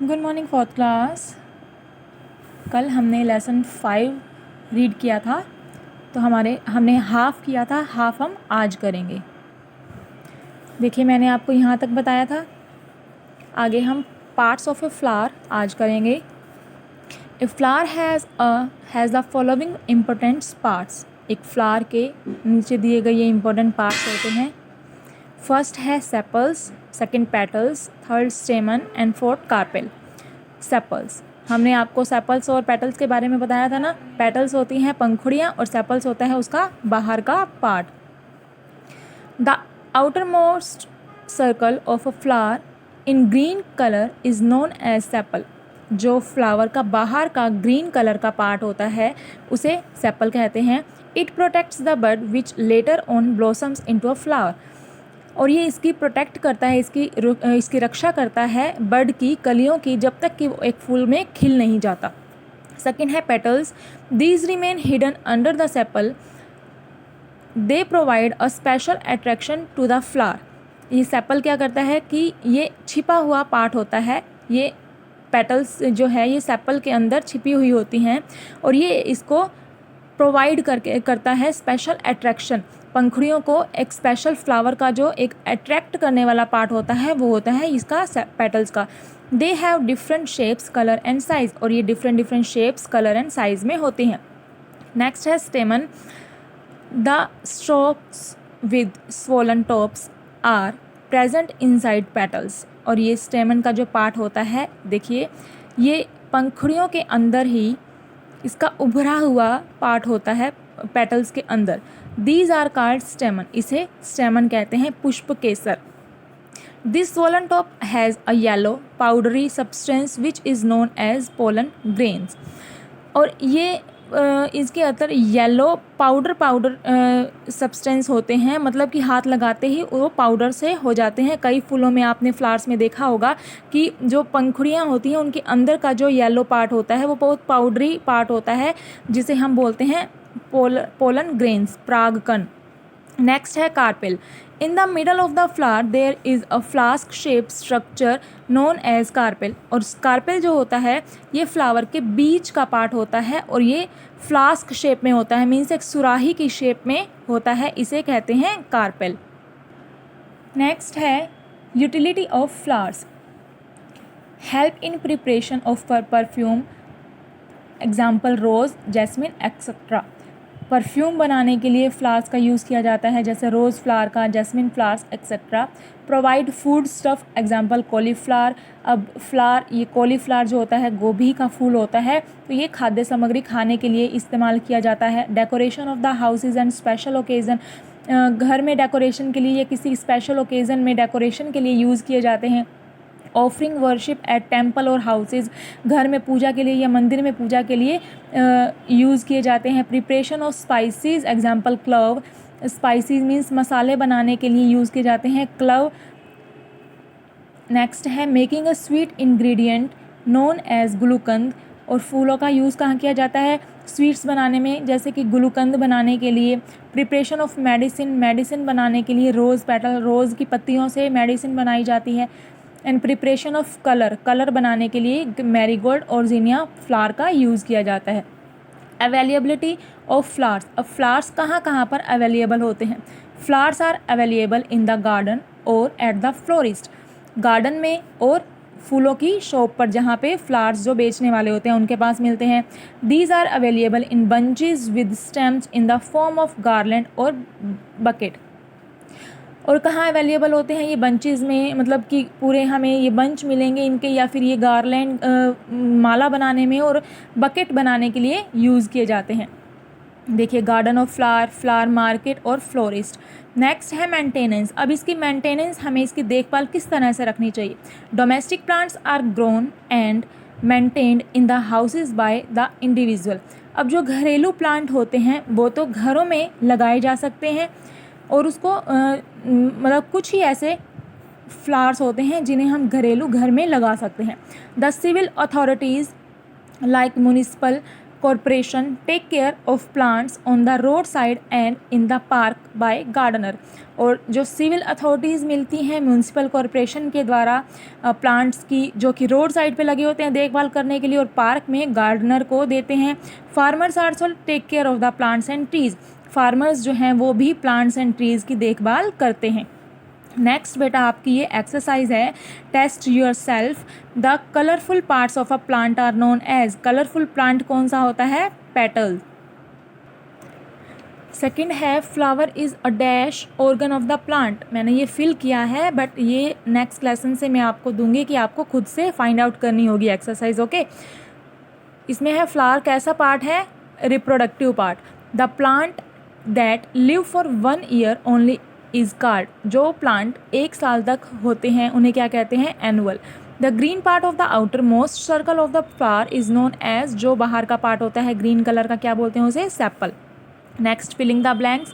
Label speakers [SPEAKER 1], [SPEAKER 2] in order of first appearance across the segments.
[SPEAKER 1] Good morning fourth class. कल हमने lesson 5 read किया था, तो हमने हाफ़ किया था, हाफ़ हम आज करेंगे। देखिए मैंने आपको यहाँ तक बताया था। आगे हम पार्ट्स ऑफ ए फ्लावर आज करेंगे। A flower has the following important parts. एक फ्लावर के नीचे दिए गए ये इम्पोर्टेंट पार्ट्स होते हैं। फर्स्ट है sepals, second petals, third स्टेमन and fourth carpel. Sepals, हमने आपको सेपल्स और पेटल्स के बारे में बताया था ना। पेटल्स होती हैं पंखुड़ियाँ और सेपल्स होता है उसका बाहर का part. The outer most circle of a flower in green colour is known as sepal. जो फ्लावर का बाहर का ग्रीन कलर का पार्ट होता है उसे सेपल कहते हैं। It protects the bud which later on blossoms into a flower. और ये इसकी प्रोटेक्ट करता है, इसकी रक्षा करता है बर्ड की कलियों की, जब तक कि वो एक फूल में खिल नहीं जाता। सेकेंड है petals. These remain hidden under the sepal. They provide a special attraction to the flower. ये सेपल क्या करता है कि ये छिपा हुआ पार्ट होता है। ये पेटल्स जो है ये सेपल के अंदर छिपी हुई होती हैं और ये इसको प्रोवाइड करता है स्पेशल अट्रैक्शन। पंखुड़ियों को एक स्पेशल फ्लावर का जो एक अट्रैक्ट करने वाला पार्ट होता है वो होता है इसका पेटल्स का। They have different shapes, colour and size. और ये different shapes, colour and size में होते हैं। नेक्स्ट है stamen. The strokes with swollen tops are present inside petals. और ये स्टेमन का जो पार्ट होता है, देखिए ये पंखुड़ियों के अंदर ही इसका उभरा हुआ पार्ट होता है पेटल्स के अंदर। These are called stamen. इसे स्टेमन कहते हैं, पुष्प केसर। This swollen top has a yellow powdery substance which is known as pollen grains. और ये इसके अंदर येलो पाउडर सब्सटेंस होते हैं, मतलब कि हाथ लगाते ही वो पाउडर से हो जाते हैं। कई फूलों में आपने फ्लावर्स में देखा होगा कि जो पंखुड़ियाँ होती हैं उनके अंदर का जो येलो पार्ट होता है वो बहुत पाउडरी पार्ट होता है, जिसे हम बोलते हैं पोलन ग्रेन्स, परागकण। नेक्स्ट है carpel. In the middle of the flower there is a flask shape structure known as carpel. और कार्पेल जो होता है ये फ्लावर के बीच का पार्ट होता है और ये फ्लास्क शेप में होता है, मीन्स एक सुराही की शेप में होता है, इसे कहते हैं कार्पेल। नेक्स्ट है utility of flowers. Help in preparation of perfume, example rose, jasmine etcetera. Perfume बनाने के लिए फ्लावर्स का यूज़ किया जाता है, जैसे रोज़ फ्लावर का, jasmine flowers etcetera. Provide food stuff, example cauliflower. अब फ्लावर, ये कॉलीफ्लावर जो होता है गोभी का फूल होता है, तो ये खाद्य सामग्री खाने के लिए इस्तेमाल किया जाता है। Decoration of the houses and special occasion. घर में डेकोरेशन के लिए या किसी स्पेशल ओकेज़न में डेकोरेशन के लिए यूज़ किए जाते हैं। ऑफरिंग वर्शिप एट टेम्पल और हाउसेज। घर में पूजा के लिए या मंदिर में पूजा के लिए यूज़ किए जाते हैं। Preparation of spices, example clove. Spices means मसाले बनाने के लिए यूज़ किए जाते हैं, क्लव। नेक्स्ट है making a sweet ingredient known as gulkand. और फूलों का यूज़ कहाँ किया जाता है? स्वीट्स बनाने में, जैसे कि गुलूकंद बनाने के लिए। प्रिपरेशन ऑफ मेडिसिन, मेडिसिन बनाने के लिए रोज़ पेटल, रोज़ की पत्तियों से मेडिसिन बनाई जाती है। And preparation of colour, colour बनाने के लिए मैरीगोल्ड और जीनिया फ्लावर का यूज़ किया जाता है। Availability of flowers. अब फ्लावर्स कहाँ कहाँ पर अवेलेबल होते हैं? Flowers are available in the garden और एट द फ्लोरिस्ट। गार्डन में और फूलों की शॉप पर, जहाँ पे फ्लावर्स जो बेचने वाले होते हैं उनके पास मिलते हैं। These are available in bunches with stems in the form of garland और बकेट। और कहाँ अवेलेबल होते हैं ये बंचेस में, मतलब कि पूरे हमें ये बंच मिलेंगे इनके, या फिर ये गार्लैंड माला बनाने में और बकेट बनाने के लिए यूज़ किए जाते हैं। देखिए garden of flower, flower market और फ्लोरिस्ट। नेक्स्ट है मेंटेनेंस। अब इसकी मेंटेनेंस, हमें इसकी देखभाल किस तरह से रखनी चाहिए? Domestic plants are grown and maintained in the houses by the individual. अब जो घरेलू प्लांट होते हैं वो तो घरों में लगाए जा सकते हैं, और उसको मतलब कुछ ही ऐसे फ्लावर्स होते हैं जिन्हें हम घरेलू घर में लगा सकते हैं। The civil authorities like municipal corporation take care of plants on the road side and in the park by gardener. और जो सिविल अथॉरिटीज़ मिलती हैं म्यूनसिपल कॉरपोरेशन के द्वारा प्लांट्स की जो कि रोड साइड पे लगे होते हैं देखभाल करने के लिए और पार्क में गार्डनर को देते हैं। Farmers also take care of the plants and trees. Farmers जो हैं वो भी प्लांट्स एंड ट्रीज़ की देखभाल करते हैं। नेक्स्ट बेटा आपकी ये एक्सरसाइज है, test yourself. The colourful parts of a plant are known as. Colourful plant कौन सा होता है? पेटल्स। सेकंड है flower is a dash organ of the plant. मैंने ये फिल किया है बट ये नेक्स्ट लेसन से मैं आपको दूंगी कि आपको खुद से फाइंड आउट करनी होगी एक्सरसाइज। ओके, इसमें है फ्लावर कैसा पार्ट है? Reproductive part. The plant that live for 1 year only is card. जो प्लांट 1 साल तक होते हैं उन्हें क्या कहते हैं? Annual. The green part of the outer most circle of the flower is known as. जो बाहर का पार्ट होता है ग्रीन कलर का क्या बोलते हैं उसे? Sepal. Next, filling the blanks.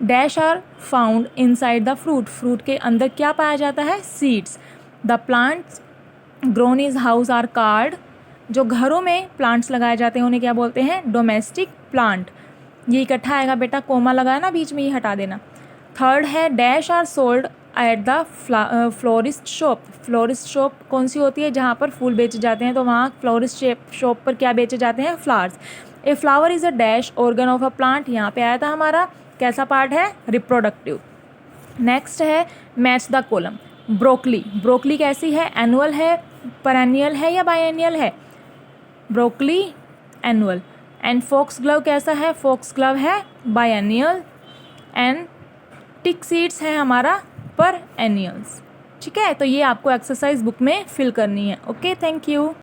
[SPEAKER 1] Dash are found inside the fruit. Fruit के अंदर क्या पाया जाता है? Seeds. The plants grown is house are card. जो घरों में प्लांट्स लगाए जाते हैं उन्हें क्या बोलते हैं? Domestic plant. ये इकट्ठा आएगा बेटा, कोमा लगाया ना बीच में, ये हटा देना। थर्ड है dash are sold at the florist shop. Florist shop कौन सी होती है? जहाँ पर फूल बेचे जाते हैं, तो वहाँ फ्लोरिस्ट शॉप पर क्या बेचे जाते हैं? Flowers. A flower is a dash organ of a plant. यहाँ पे आया था हमारा कैसा पार्ट है? रिप्रोडक्टिव। नेक्स्ट है match the column. Broccoli. Broccoli कैसी है? एनुअल है, पेरेनियल है या बायएनियल है? Broccoli annual. And fox glove कैसा है? फॉक्स ग्लव है बायएनियल। एंड टिक सीड्स है हमारा पर एनियल्स। ठीक है, तो ये आपको एक्सरसाइज बुक में फिल करनी है। Okay, thank you.